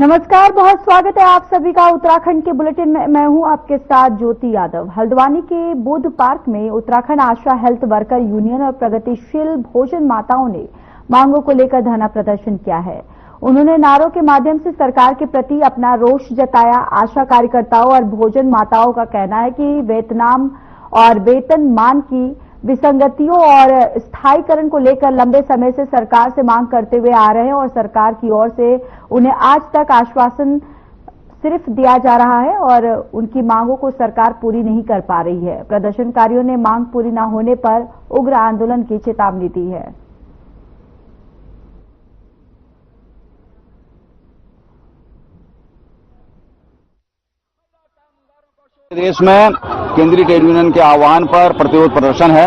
नमस्कार, बहुत स्वागत है आप सभी का उत्तराखंड के बुलेटिन में। मैं हूं आपके साथ ज्योति यादव। हल्द्वानी के बुद्ध पार्क में उत्तराखंड आशा हेल्थ वर्कर यूनियन और प्रगतिशील भोजन माताओं ने मांगों को लेकर धरना प्रदर्शन किया है। उन्होंने नारों के माध्यम से सरकार के प्रति अपना रोष जताया। आशा कार्यकर्ताओं और भोजन माताओं का कहना है कि वेतन मान की विसंगतियों और स्थायीकरण को लेकर लंबे समय से सरकार से मांग करते हुए आ रहे हैं और सरकार की ओर से उन्हें आज तक आश्वासन सिर्फ दिया जा रहा है और उनकी मांगों को सरकार पूरी नहीं कर पा रही है। प्रदर्शनकारियों ने मांग पूरी न होने पर उग्र आंदोलन की चेतावनी दी है। देश में केंद्रीय ट्रेड यूनियन के आह्वान पर प्रतिरोध प्रदर्शन है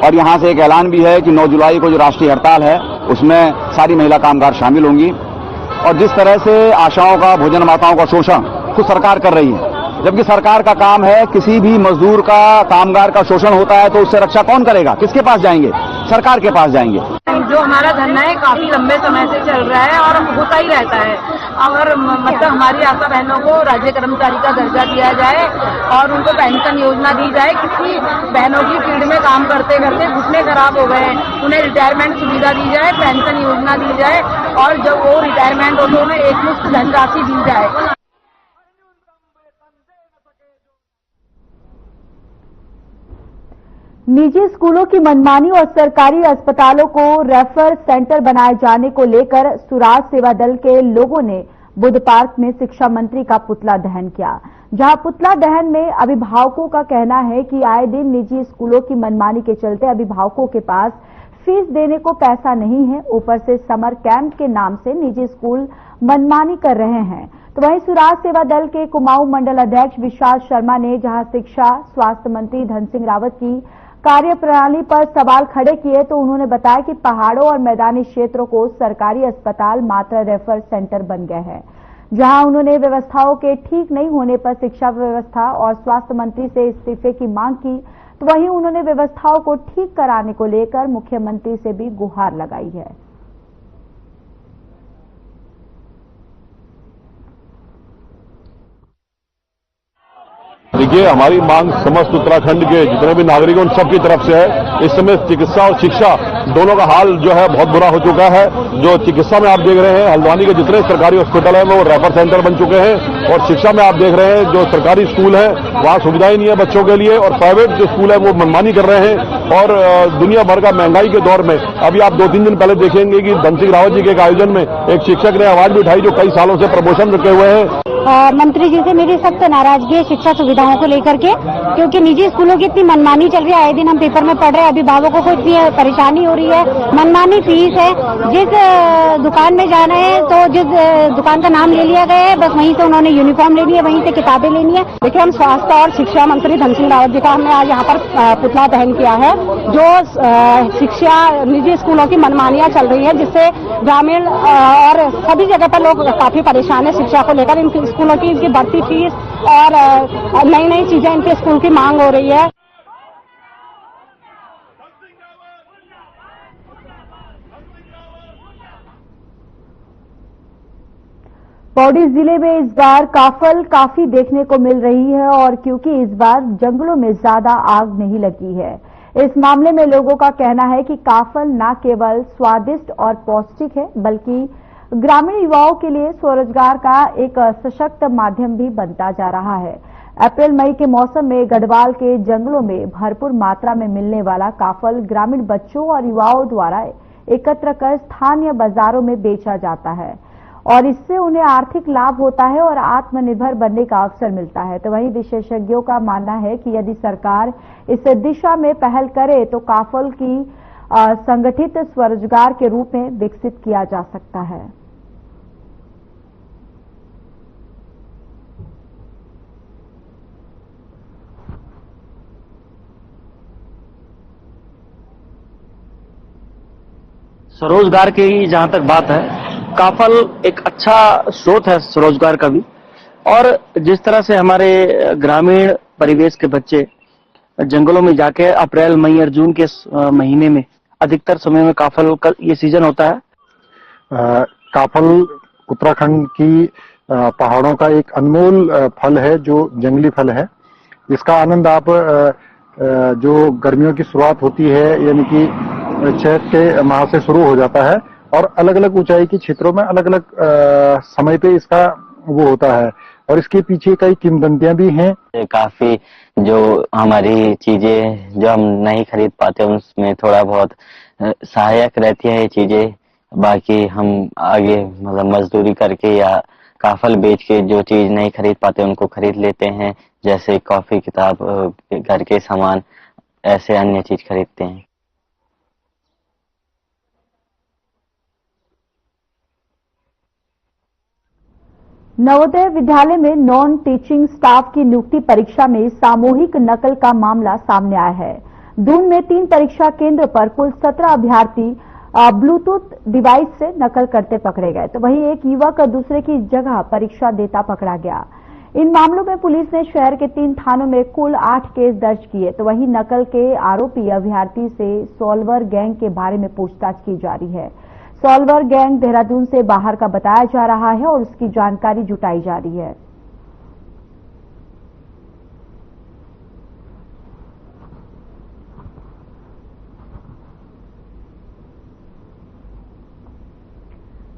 और यहां से एक ऐलान भी है कि 9 जुलाई को जो राष्ट्रीय हड़ताल है उसमें सारी महिला कामगार शामिल होंगी। और जिस तरह से आशाओं का, भोजन माताओं का शोषण खुद सरकार कर रही है, जबकि सरकार का काम है किसी भी मजदूर का, कामगार का शोषण होता है तो उससे रक्षा कौन करेगा? किसके पास जाएंगे? सरकार के पास जाएंगे। जो हमारा धरना है काफी लंबे समय से चल रहा है और होता ही रहता है। और मतलब हमारी आशा बहनों को राज्य कर्मचारी का दर्जा दिया जाए और उनको पेंशन योजना दी जाए। किसी बहनों की फील्ड में काम करते करते घुटने खराब हो गए हैं, उन्हें रिटायरमेंट सुविधा दी जाए, पेंशन योजना दी जाए और जब वो रिटायरमेंट हो तो उन्हें एकमुश्त धनराशि दी जाए। निजी स्कूलों की मनमानी और सरकारी अस्पतालों को रेफर सेंटर बनाए जाने को लेकर सुराज सेवा दल के लोगों ने बुद्ध पार्क में शिक्षा मंत्री का पुतला दहन किया। जहां पुतला दहन में अभिभावकों का कहना है कि आए दिन निजी स्कूलों की मनमानी के चलते अभिभावकों के पास फीस देने को पैसा नहीं है, ऊपर से समर कैंप के नाम से निजी स्कूल मनमानी कर रहे हैं। तो वहीं सुराज सेवा दल के कुमाऊं मंडल अध्यक्ष विशाल शर्मा ने जहां शिक्षा स्वास्थ्य मंत्री धन सिंह रावत की कार्यप्रणाली पर सवाल खड़े किए तो उन्होंने बताया कि पहाड़ों और मैदानी क्षेत्रों को सरकारी अस्पताल मात्र रेफर सेंटर बन गए हैं। जहां उन्होंने व्यवस्थाओं के ठीक नहीं होने पर शिक्षा व्यवस्था और स्वास्थ्य मंत्री से इस्तीफे की मांग की, तो वहीं उन्होंने व्यवस्थाओं को ठीक कराने को लेकर मुख्यमंत्री से भी गुहार लगाई है। देखिए, हमारी मांग समस्त उत्तराखंड के जितने भी नागरिक हैं उन सबकी तरफ से है। इस समय चिकित्सा और शिक्षा दोनों का हाल जो है बहुत बुरा हो चुका है। जो चिकित्सा में आप देख रहे हैं, हल्द्वानी के जितने सरकारी हॉस्पिटल हैं वो रेफर सेंटर बन चुके हैं और शिक्षा में आप देख रहे हैं जो सरकारी स्कूल है वहां सुविधाएं नहीं है बच्चों के लिए और प्राइवेट जो स्कूल है वो मनमानी कर रहे हैं। और दुनिया भर का महंगाई के दौर में अभी आप 2-3 दिन पहले देखेंगे कि धन सिंह रावत जी के एक आयोजन में एक शिक्षक ने आवाज भी उठाई जो कई सालों से प्रमोशन रखे हुए हैं। मंत्री जी से मेरी सख्त नाराजगी है शिक्षा सुविधाओं को लेकर के, क्योंकि निजी स्कूलों की इतनी मनमानी चल रही है। आए दिन हम पेपर में पढ़ रहे हैं, अभिभावकों को इतनी परेशानी हो रही है। मनमानी फीस है, जिस दुकान में जाना है तो जिस दुकान का नाम ले लिया गया है बस वहीं से उन्होंने यूनिफॉर्म लेनी है, वहीं से किताबें लेनी है। देखिए, हम स्वास्थ्य और शिक्षा मंत्री धन सिंह रावत जी का हमने आज यहाँ पर पुतला दहन किया है। जो शिक्षा निजी स्कूलों की मनमानियां चल रही है जिससे ग्रामीण और सभी जगह पर लोग काफी परेशान है शिक्षा को लेकर। इनकी स्कूलों की इनकी बढ़ती फीस और नई नई चीजें इनके स्कूल की मांग हो रही है। पौड़ी जिले में इस बार काफल काफी देखने को मिल रही है और क्योंकि इस बार जंगलों में ज्यादा आग नहीं लगी है, इस मामले में लोगों का कहना है कि काफल न केवल स्वादिष्ट और पौष्टिक है बल्कि ग्रामीण युवाओं के लिए स्वरोजगार का एक सशक्त माध्यम भी बनता जा रहा है। अप्रैल मई के मौसम में गढ़वाल के जंगलों में भरपूर मात्रा में मिलने वाला काफल ग्रामीण बच्चों और युवाओं द्वारा एकत्र कर स्थानीय बाजारों में बेचा जाता है और इससे उन्हें आर्थिक लाभ होता है और आत्मनिर्भर बनने का अवसर मिलता है। तो वहीं विशेषज्ञों का मानना है कि यदि सरकार इस दिशा में पहल करे तो काफल की संगठित स्वरोजगार के रूप में विकसित किया जा सकता है। स्वरोजगार की जहां तक बात है, काफल एक अच्छा स्रोत है स्वरोजगार का भी। और जिस तरह से हमारे ग्रामीण परिवेश के बच्चे जंगलों में जाके अप्रैल मई और जून के महीने में अधिकतर समय में काफल का ये सीजन होता है। काफल उत्तराखंड की पहाड़ों का एक अनमोल फल है जो जंगली फल है। इसका आनंद आप जो गर्मियों की शुरुआत होती है यानी कि चैत के माह से शुरू हो जाता है और अलग अलग ऊंचाई के क्षेत्रों में अलग अलग समय पे इसका वो होता है और इसके पीछे कई किंवदंतियां भी हैं। काफी जो हमारी चीजें जो हम नहीं खरीद पाते उसमें थोड़ा बहुत सहायक रहती है ये चीजें। बाकी हम आगे मतलब मजदूरी करके या काफल बेच के जो चीज नहीं खरीद पाते उनको खरीद लेते हैं, जैसे कॉफी किताब घर के सामान ऐसे अन्य चीज खरीदते हैं। नवोदय विद्यालय में नॉन टीचिंग स्टाफ की नियुक्ति परीक्षा में सामूहिक नकल का मामला सामने आया है। दून में 3 परीक्षा केंद्र पर कुल 17 अभ्यर्थी ब्लूटूथ डिवाइस से नकल करते पकड़े गए, तो वहीं एक युवक दूसरे की जगह परीक्षा देता पकड़ा गया। इन मामलों में पुलिस ने शहर के 3 थानों में कुल 8 केस दर्ज किए, तो वहीं नकल के आरोपी अभ्यर्थी से सॉल्वर गैंग के बारे में पूछताछ की जा रही है। सॉल्वर गैंग देहरादून से बाहर का बताया जा रहा है और उसकी जानकारी जुटाई जा रही है।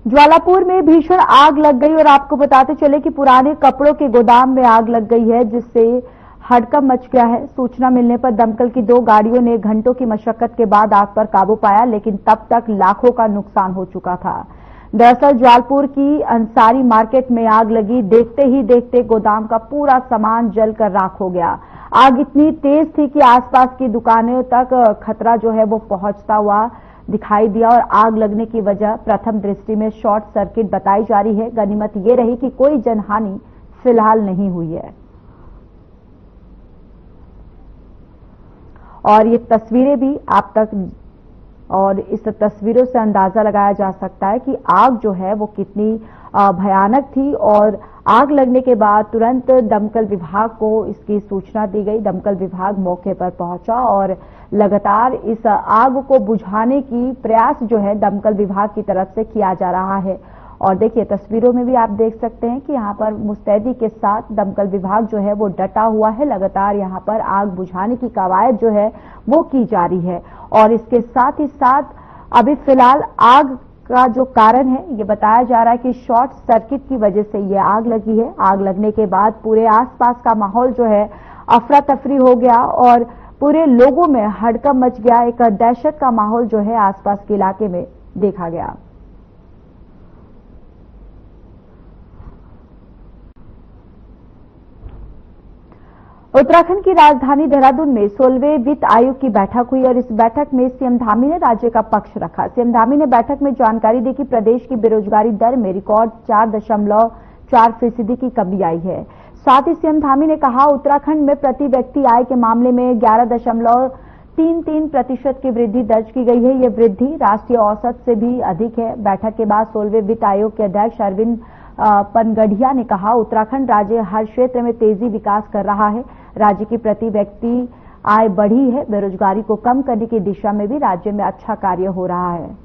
ज्वालापुर में भीषण आग लग गई और आपको बताते चले कि पुराने कपड़ों के गोदाम में आग लग गई है, जिससे हड़कंप मच गया है। सूचना मिलने पर दमकल की 2 गाड़ियों ने घंटों की मशक्कत के बाद आग पर काबू पाया, लेकिन तब तक लाखों का नुकसान हो चुका था। दरअसल ज्वालापुर की अंसारी मार्केट में आग लगी, देखते ही देखते गोदाम का पूरा सामान जलकर राख हो गया। आग इतनी तेज थी कि आसपास की दुकानों तक खतरा जो है वो पहुंचता हुआ दिखाई दिया और आग लगने की वजह प्रथम दृष्टि में शॉर्ट सर्किट बताई जा रही है। गनीमत ये रही कि कोई जनहानि फिलहाल नहीं हुई है। और ये तस्वीरें भी आप तक, और इस तस्वीरों से अंदाजा लगाया जा सकता है कि आग जो है वो कितनी भयानक थी। और आग लगने के बाद तुरंत दमकल विभाग को इसकी सूचना दी गई। दमकल विभाग मौके पर पहुंचा और लगातार इस आग को बुझाने की प्रयास जो है दमकल विभाग की तरफ से किया जा रहा है। और देखिए तस्वीरों में भी आप देख सकते हैं कि यहाँ पर मुस्तैदी के साथ दमकल विभाग जो है वो डटा हुआ है। लगातार यहाँ पर आग बुझाने की कवायद जो है वो की जा रही है। और इसके साथ ही साथ अभी फिलहाल आग का जो कारण है ये बताया जा रहा है कि शॉर्ट सर्किट की वजह से ये आग लगी है। आग लगने के बाद पूरे आसपास का माहौल जो है अफरा तफरी हो गया और पूरे लोगों में हड़कंप मच गया। एक दहशत का माहौल जो है आसपास के इलाके में देखा गया। उत्तराखंड की राजधानी देहरादून में 16वें वित्त आयोग की बैठक हुई और इस बैठक में सीएम धामी ने राज्य का पक्ष रखा। सीएम धामी ने बैठक में जानकारी दी कि प्रदेश की बेरोजगारी दर में रिकॉर्ड 4.4% की कमी आई है। साथ ही सीएम धामी ने कहा उत्तराखंड में प्रति व्यक्ति आय के मामले में 11.33% की वृद्धि दर्ज की गई है। ये वृद्धि राष्ट्रीय औसत से भी अधिक है। बैठक के बाद 16वें वित्त आयोग के अध्यक्ष अरविंद पनगढ़िया ने कहा उत्तराखंड राज्य हर क्षेत्र में तेजी विकास कर रहा है। राज्य की प्रति व्यक्ति आय बढ़ी है। बेरोजगारी को कम करने की दिशा में भी राज्य में अच्छा कार्य हो रहा है।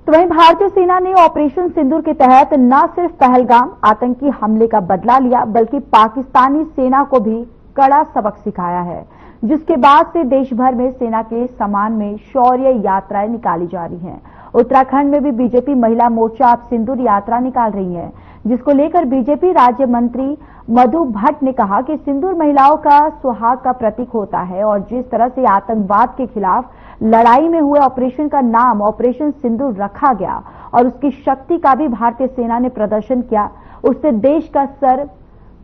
तो वहीं भारतीय सेना ने ऑपरेशन सिंदूर के तहत न सिर्फ पहलगाम आतंकी हमले का बदला लिया बल्कि पाकिस्तानी सेना को भी कड़ा सबक सिखाया है, जिसके बाद से देश भर में सेना के सम्मान में शौर्य यात्राएं निकाली जा रही हैं। उत्तराखंड में भी बीजेपी महिला मोर्चा अब सिंदूर यात्रा निकाल रही है, जिसको लेकर बीजेपी राज्य मंत्री मधु भट्ट ने कहा कि सिंदूर महिलाओं का सुहाग का प्रतीक होता है और जिस तरह से आतंकवाद के खिलाफ लड़ाई में हुए ऑपरेशन का नाम ऑपरेशन सिंदूर रखा गया और उसकी शक्ति का भी भारतीय सेना ने प्रदर्शन किया, उससे देश का सर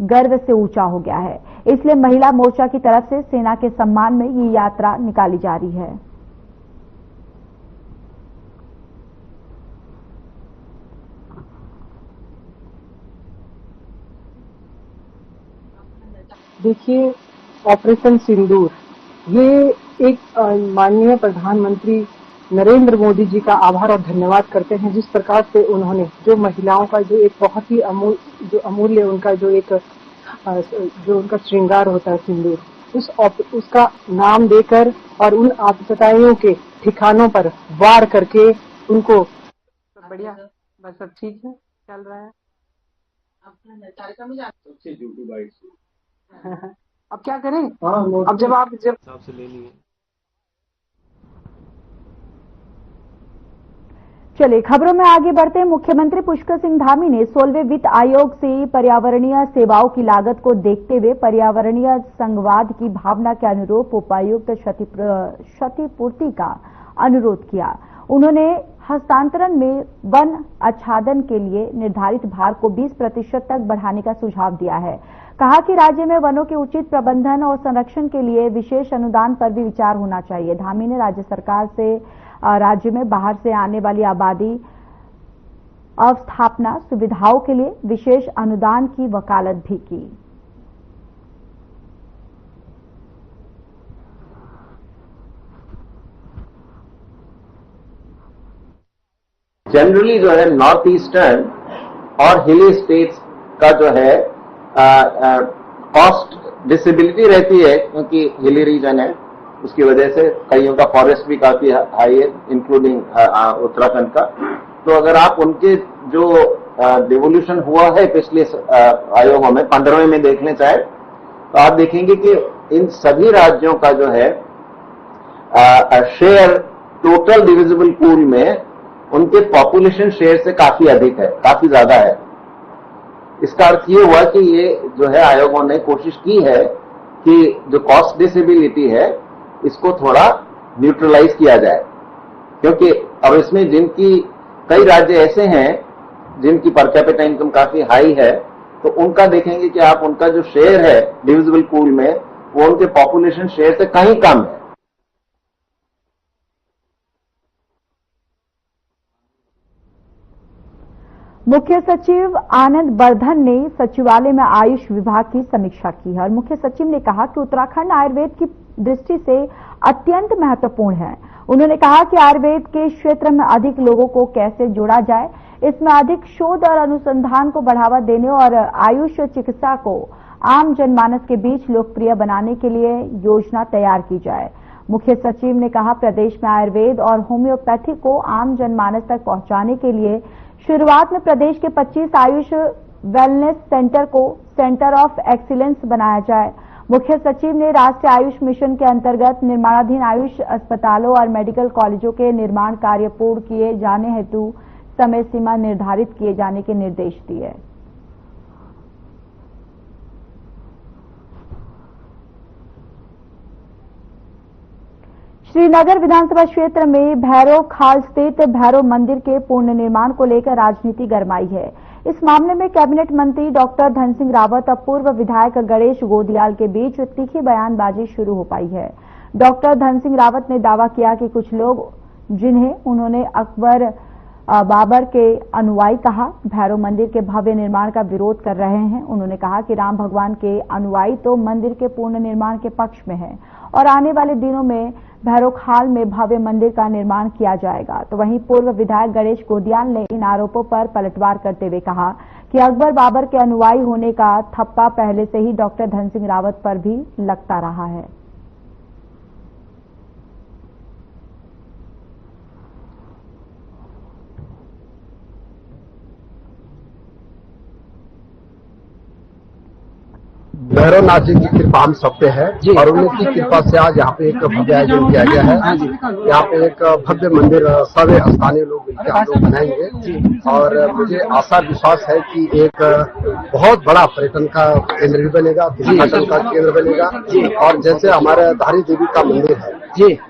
गर्व से ऊंचा हो गया है। इसलिए महिला मोर्चा की तरफ से सेना के सम्मान में ये यात्रा निकाली जा रही है। देखिए ऑपरेशन सिंदूर ये एक माननीय प्रधानमंत्री नरेंद्र मोदी जी का आभार और धन्यवाद करते हैं, जिस प्रकार से उन्होंने जो महिलाओं का जो एक बहुत ही अमूल्य उनका जो एक जो उनका श्रृंगार होता है सिंदूर, उसका नाम देकर और उन आपदाओं के ठिकानों पर वार करके उनको बढ़िया बस सब ठीक है चल रहा है। अब क्या करें? अब जब चलिए खबरों में आगे बढ़ते हैं। मुख्यमंत्री पुष्कर सिंह धामी ने 16वें वित्त आयोग से पर्यावरणीय सेवाओं की लागत को देखते हुए पर्यावरणीय संघवाद की भावना के अनुरूप उपायुक्त क्षतिपूर्ति का अनुरोध किया। उन्होंने हस्तांतरण में वन आच्छादन के लिए निर्धारित भार को 20% तक बढ़ाने का सुझाव दिया है। कहा कि राज्य में वनों के उचित प्रबंधन और संरक्षण के लिए विशेष अनुदान पर भी विचार होना चाहिए। धामी ने राज्य सरकार से राज्य में बाहर से आने वाली आबादी अवस्थापना सुविधाओं के लिए विशेष अनुदान की वकालत भी की। जनरली जो है नॉर्थ ईस्टर्न और हिली स्टेट्स का जो है कॉस्ट डिसेबिलिटी रहती है, क्योंकि हिली रीजन है, उसकी वजह से कईयों का फॉरेस्ट भी काफी हाई है, इंक्लूडिंग उत्तराखंड का। तो अगर आप उनके जो डिवोल्यूशन हुआ है पिछले आयोगों में 15वें में देखने चाहे तो आप देखेंगे कि इन सभी राज्यों का जो है शेयर टोटल डिविजिबल पूल में उनके पॉपुलेशन शेयर से काफी अधिक है, काफी ज्यादा है। इसका अर्थ ये हुआ कि ये जो है आयोगों ने कोशिश की है कि जो कॉस्ट डिसेबिलिटी है इसको थोड़ा न्यूट्रलाइज किया जाए, क्योंकि अब इसमें जिनकी कई राज्य ऐसे हैं जिनकी पर कैपिटा इनकम काफी हाई है, तो उनका देखेंगे कि आप उनका जो शेयर है डिविजिबल पूल में वो उनके पॉपुलेशन शेयर से कहीं कम है। मुख्य सचिव आनंद बर्धन ने सचिवालय में आयुष विभाग की समीक्षा की है और मुख्य सचिव ने कहा कि उत्तराखंड आयुर्वेद की दृष्टि से अत्यंत महत्वपूर्ण है। उन्होंने कहा कि आयुर्वेद के क्षेत्र में अधिक लोगों को कैसे जोड़ा जाए, इसमें अधिक शोध और अनुसंधान को बढ़ावा देने और आयुष चिकित्सा को आम जनमानस के बीच लोकप्रिय बनाने के लिए योजना तैयार की जाए। मुख्य सचिव ने कहा प्रदेश में आयुर्वेद और होम्योपैथी को आम जनमानस तक पहुंचाने के लिए शुरुआत में प्रदेश के 25 आयुष वेलनेस सेंटर को सेंटर ऑफ एक्सीलेंस बनाया जाए। मुख्य सचिव ने राष्ट्रीय आयुष मिशन के अंतर्गत निर्माणाधीन आयुष अस्पतालों और मेडिकल कॉलेजों के निर्माण कार्य पूर्ण किए जाने हेतु समय सीमा निर्धारित किए जाने के निर्देश दिए। श्रीनगर विधानसभा क्षेत्र में भैरव खाल स्थित भैरव मंदिर के पूर्ण निर्माण को लेकर राजनीति गरमाई है। इस मामले में कैबिनेट मंत्री डॉक्टर धन सिंह रावत और पूर्व विधायक गणेश गोदियाल के बीच तीखी बयानबाजी शुरू हो पाई है। डॉक्टर धन सिंह रावत ने दावा किया कि कुछ लोग जिन्हें उन्होंने अकबर बाबर के अनुयायी कहा, भैरव मंदिर के भव्य निर्माण का विरोध कर रहे हैं। उन्होंने कहा कि राम भगवान के अनुयायी तो मंदिर के पूर्ण निर्माण के पक्ष में है और आने वाले दिनों में भैरव खाल में भव्य मंदिर का निर्माण किया जाएगा। तो वहीं पूर्व विधायक गणेश गोदियाल ने इन आरोपों पर पलटवार करते हुए कहा कि अकबर बाबर के अनुयायी होने का थप्पा पहले से ही डॉक्टर धन सिंह रावत पर भी लगता रहा है। भैरवनाथ जी की कृपा हम सब पे है और उनकी कृपा से आज यहाँ पे एक भव्य आयोजन किया गया है। यहाँ पे एक भव्य मंदिर सभी स्थानीय लोग मिलकर हम लोग बनाएंगे और मुझे आशा विश्वास है कि एक बहुत बड़ा पर्यटन का केंद्र भी बनेगा, पर्यटन का केंद्र बनेगा। और जैसे हमारे धारी देवी का मंदिर है,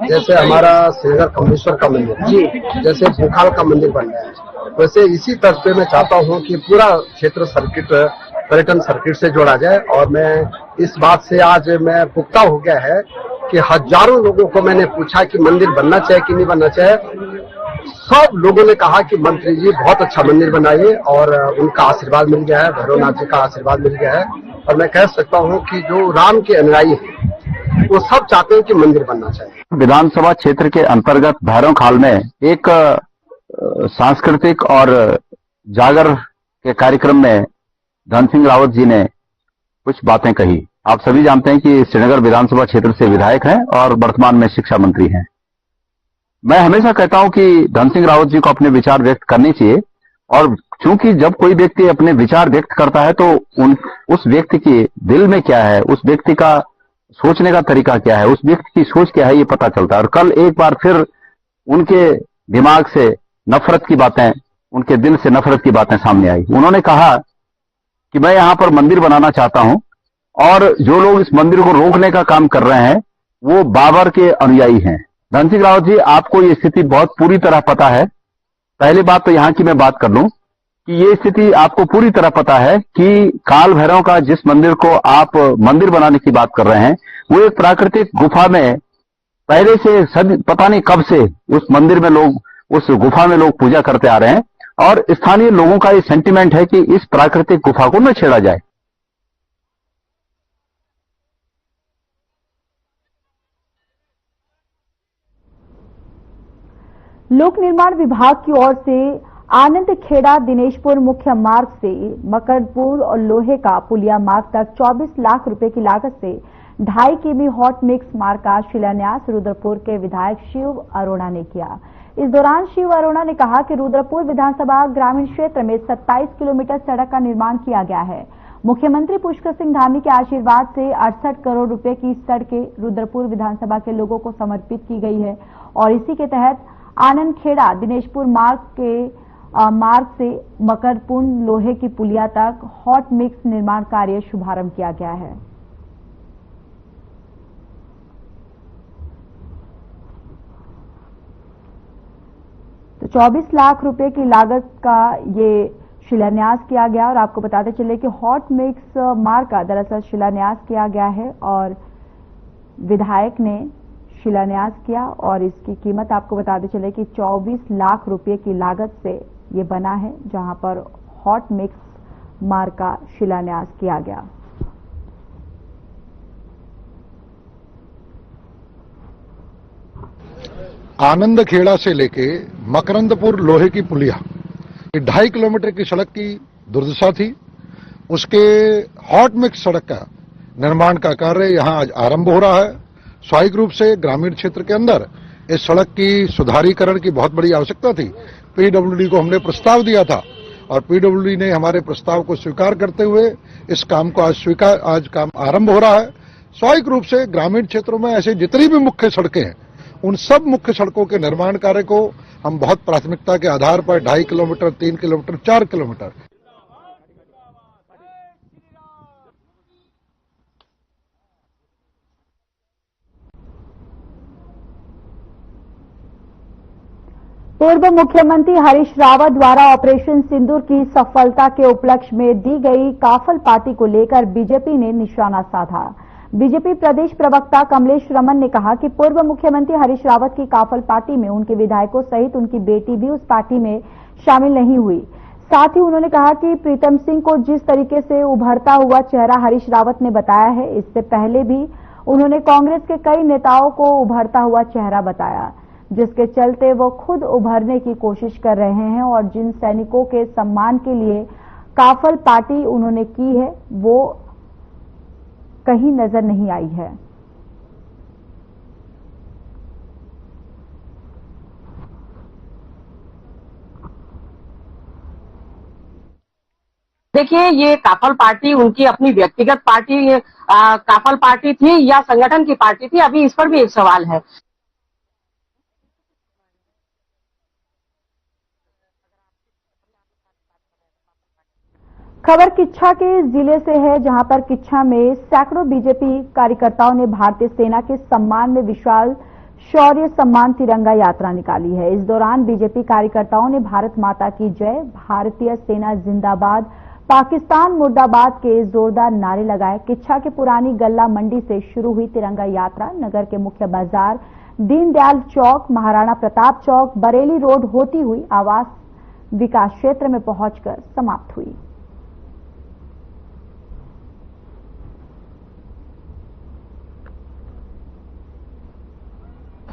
जैसे हमारा श्रीनगर कमलेश्वर का मंदिर है, जैसे भूखाल का मंदिर बन गया है, वैसे इसी तरह पे मैं चाहता हूँ कि पूरा क्षेत्र सर्किट पर्यटन सर्किट से जोड़ा जाए। और मैं इस बात से आज मैं पुख्ता हो गया है कि हजारों लोगों को मैंने पूछा कि मंदिर बनना चाहिए कि नहीं बनना चाहिए। सब लोगों ने कहा कि मंत्री जी बहुत अच्छा मंदिर बनाइए और उनका आशीर्वाद मिल गया है, भैरवनाथ जी का आशीर्वाद मिल गया है। और मैं कह सकता हूँ कि जो राम के अनुयायी हैं वो सब चाहते हैं कि मंदिर बनना चाहिए। विधानसभा क्षेत्र के अंतर्गत भैरव खाल में एक सांस्कृतिक और जागर के कार्यक्रम में धन सिंह रावत जी ने कुछ बातें कही। आप सभी जानते हैं कि श्रीनगर विधानसभा क्षेत्र से विधायक हैं और वर्तमान में शिक्षा मंत्री हैं। मैं हमेशा कहता हूं कि धन सिंह रावत जी को अपने विचार व्यक्त करने चाहिए, और चूंकि जब कोई व्यक्ति अपने विचार व्यक्त करता है तो उस व्यक्ति के दिल में क्या है, उस व्यक्ति का सोचने का तरीका क्या है, उस व्यक्ति की सोच क्या है, ये पता चलता है। और कल एक बार फिर उनके दिमाग से नफरत की बातें, उनके दिल से नफरत की बातें सामने आई। उन्होंने कहा कि मैं यहां पर मंदिर बनाना चाहता हूं और जो लोग इस मंदिर को रोकने का काम कर रहे हैं वो बाबर के अनुयायी हैं। धन सिंह रावत जी, आपको ये स्थिति बहुत पूरी तरह पता है। पहली बात तो यहां की मैं बात कर लूं कि ये स्थिति आपको पूरी तरह पता है कि काल भैरव का जिस मंदिर को आप मंदिर बनाने की बात कर रहे हैं वो एक प्राकृतिक गुफा में पहले से पता नहीं कब से उस मंदिर में लोग, उस गुफा में लोग पूजा करते आ रहे हैं, और स्थानीय लोगों का ये सेंटिमेंट है कि इस प्राकृतिक गुफा को न छेड़ा जाए। लोक निर्माण विभाग की ओर से आनंद खेड़ा दिनेशपुर मुख्य मार्ग से मकरपुर और लोहे का पुलिया मार्ग तक 24 लाख रुपए की लागत से 2.5 किमी हॉट मिक्स मार्ग का शिलान्यास रुद्रपुर के विधायक शिव अरोड़ा ने किया। इस दौरान शिव अरोड़ा ने कहा कि रुद्रपुर विधानसभा ग्रामीण क्षेत्र में 27 किलोमीटर सड़क का निर्माण किया गया है। मुख्यमंत्री पुष्कर सिंह धामी के आशीर्वाद से 68 करोड़ रुपए की सड़कें रुद्रपुर विधानसभा के लोगों को समर्पित की गई है और इसी के तहत आनंद खेड़ा दिनेशपुर मार्ग से मकरपुर लोहे की पुलिया तक हॉट मिक्स निर्माण कार्य शुभारंभ किया गया है। तो 24 लाख रुपए की लागत का ये शिलान्यास किया गया और आपको बताते चले कि हॉट मिक्स मार्ग का दरअसल शिलान्यास किया गया है और विधायक ने शिलान्यास किया और इसकी कीमत आपको बताते चले कि 24 लाख रुपए की लागत से ये बना है, जहां पर हॉट मिक्स मार्ग का शिलान्यास किया गया। आनंद खेड़ा से लेके मकरंदपुर लोहे की पुलिया, ये 2.5 किलोमीटर की सड़क की दुर्दशा थी। उसके हॉट मिक्स सड़क का निर्माण का कार्य यहां आज आरंभ हो रहा है। स्वाभाविक रूप से ग्रामीण क्षेत्र के अंदर इस सड़क की सुधारीकरण की बहुत बड़ी आवश्यकता थी। पीडब्ल्यूडी को हमने प्रस्ताव दिया था और पीडब्ल्यूडी ने हमारे प्रस्ताव को स्वीकार करते हुए इस काम को आज काम आरंभ हो रहा है। स्वाभाविक रूप से ग्रामीण क्षेत्रों में ऐसे जितनी भी मुख्य सड़कें हैं उन सब मुख्य सड़कों के निर्माण कार्य को हम बहुत प्राथमिकता के आधार पर 2.5 किलोमीटर, 3 किलोमीटर, 4 किलोमीटर पूर्व मुख्यमंत्री हरीश रावत द्वारा ऑपरेशन सिंदूर की सफलता के उपलक्ष्य में दी गई काफल पार्टी को लेकर बीजेपी ने निशाना साधा। बीजेपी प्रदेश प्रवक्ता कमलेश रमन ने कहा कि पूर्व मुख्यमंत्री हरीश रावत की काफल पार्टी में उनके विधायकों सहित उनकी बेटी भी उस पार्टी में शामिल नहीं हुई। साथ ही उन्होंने कहा कि प्रीतम सिंह को जिस तरीके से उभरता हुआ चेहरा हरीश रावत ने बताया है, इससे पहले भी उन्होंने कांग्रेस के कई नेताओं को उभरता हुआ चेहरा बताया, जिसके चलते वो खुद उभरने की कोशिश कर रहे हैं और जिन सैनिकों के सम्मान के लिए काफल पार्टी उन्होंने की है वो कहीं नजर नहीं आई है। देखिए, ये काफल पार्टी उनकी अपनी व्यक्तिगत पार्टी काफल पार्टी थी या संगठन की पार्टी थी, अभी इस पर भी एक सवाल है। खबर किच्छा के जिले से है, जहां पर किच्छा में सैकड़ों बीजेपी कार्यकर्ताओं ने भारतीय सेना के सम्मान में विशाल शौर्य सम्मान तिरंगा यात्रा निकाली है। इस दौरान बीजेपी कार्यकर्ताओं ने भारत माता की जय, भारतीय सेना जिंदाबाद, पाकिस्तान मुर्दाबाद के जोरदार नारे लगाए। किच्छा के पुरानी गल्ला मंडी से शुरू हुई तिरंगा यात्रा नगर के मुख्य बाजार, दीनदयाल चौक, महाराणा प्रताप चौक, बरेली रोड होती हुई आवास विकास क्षेत्र में पहुंचकर समाप्त हुई।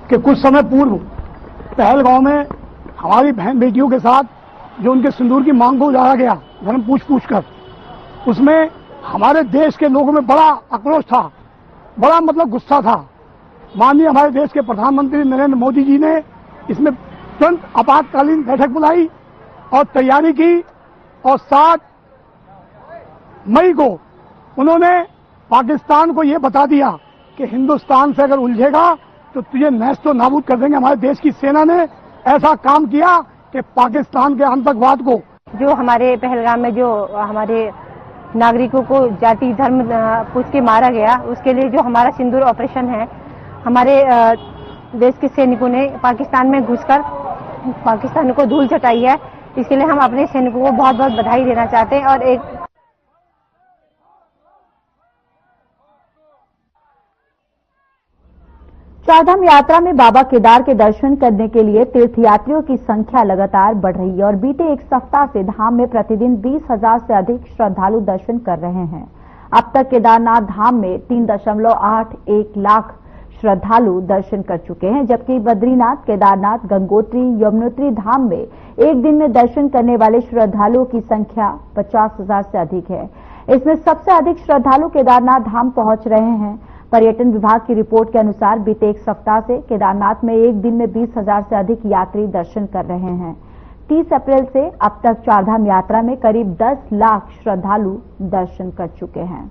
कि कुछ समय पूर्व पहलगांव में हमारी बहन बेटियों के साथ जो उनके सिंदूर की मांग को उजाड़ा गया, धर्म पूछ कर, उसमें हमारे देश के लोगों में बड़ा आक्रोश था, बड़ा मतलब गुस्सा था। माननीय हमारे देश के प्रधानमंत्री नरेंद्र मोदी जी ने इसमें तुरंत आपातकालीन बैठक बुलाई और तैयारी की, और 7 मई को उन्होंने पाकिस्तान को ये बता दिया कि हिंदुस्तान से अगर उलझेगा तो तुझे नेस्तो नाबूद कर देंगे। हमारे देश की सेना ने ऐसा काम किया कि पाकिस्तान के आतंकवाद को, जो हमारे पहलगाम में जो हमारे नागरिकों को जाति धर्म पूछ के मारा गया, उसके लिए जो हमारा सिंदूर ऑपरेशन है, हमारे देश के सैनिकों ने पाकिस्तान में घुसकर पाकिस्तान को धूल चटाई है। इसके लिए हम अपने सैनिकों को बहुत बहुत बधाई देना चाहते हैं। और एक चारधाम यात्रा में बाबा केदार के दर्शन करने के लिए तीर्थयात्रियों की संख्या लगातार बढ़ रही है और बीते एक सप्ताह से धाम में प्रतिदिन 20,000 से अधिक श्रद्धालु दर्शन कर रहे हैं। अब तक केदारनाथ धाम में 3.81 लाख श्रद्धालु दर्शन कर चुके हैं, जबकि बद्रीनाथ, केदारनाथ, गंगोत्री, यमुनोत्री धाम में एक दिन में दर्शन करने वाले श्रद्धालुओं की संख्या 50,000 से अधिक है। इसमें सबसे अधिक श्रद्धालु केदारनाथ धाम पहुंच रहे हैं। पर्यटन विभाग की रिपोर्ट के अनुसार बीते एक सप्ताह से केदारनाथ में एक दिन में 20,000 से अधिक यात्री दर्शन कर रहे हैं। 30 अप्रैल से अब तक चारधाम यात्रा में करीब 10 लाख श्रद्धालु दर्शन कर चुके हैं।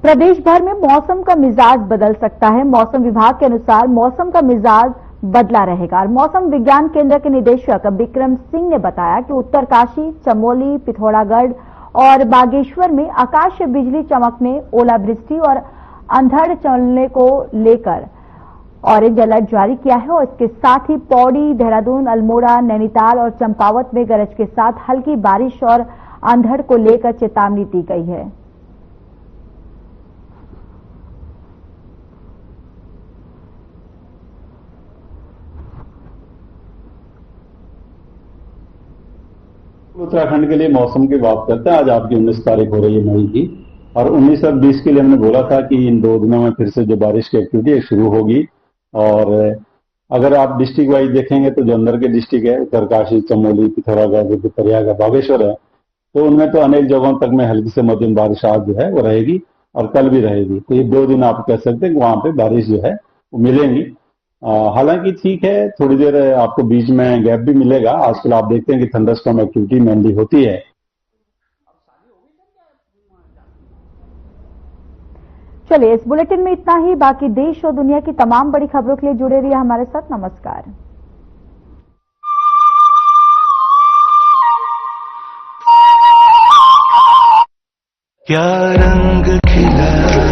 प्रदेश भर में मौसम का मिजाज बदल सकता है। मौसम विभाग के अनुसार मौसम का मिजाज बदला रहेगा और मौसम विज्ञान केंद्र के निदेशक विक्रम सिंह ने बताया कि उत्तरकाशी, चमोली, पिथौरागढ़ और बागेश्वर में आकाशीय बिजली चमकने, ओलावृष्टि और अंधड़ चलने को लेकर ऑरेंज अलर्ट जारी किया है और इसके साथ ही पौड़ी, देहरादून, अल्मोड़ा, नैनीताल और चंपावत में गरज के साथ हल्की बारिश और अंधड़ को लेकर चेतावनी दी गई है। उत्तराखंड के लिए मौसम की बात करते हैं। आज आपकी 19 तारीख हो रही है मई की, और 19 और 20 के लिए हमने बोला था कि इन 2 दिनों में फिर से जो बारिश की एक्टिविटी शुरू होगी। और अगर आप डिस्ट्रिक्ट वाइज देखेंगे तो जो अंदर के डिस्ट्रिक्ट है, उत्तरकाशी, चमोली, पिथौरागढ़, रुद्रप्रयाग, बागेश्वर है, तो उनमें तो अनेक जगहों तक में हल्की से मध्यम बारिश आज जो है वो रहेगी और कल भी रहेगी। तो ये 2 दिन आप कह सकते हैं कि वहां पे बारिश जो है वो मिलेंगी। हालांकि ठीक है, थोड़ी देर आपको बीच में गैप भी मिलेगा। आजकल आप देखते हैं कि थंडरस्टॉर्म एक्टिविटी मेनली होती है। चलिए, इस बुलेटिन में इतना ही। बाकी देश और दुनिया की तमाम बड़ी खबरों के लिए जुड़े रहिए हमारे साथ। नमस्कार। क्या रंग खिला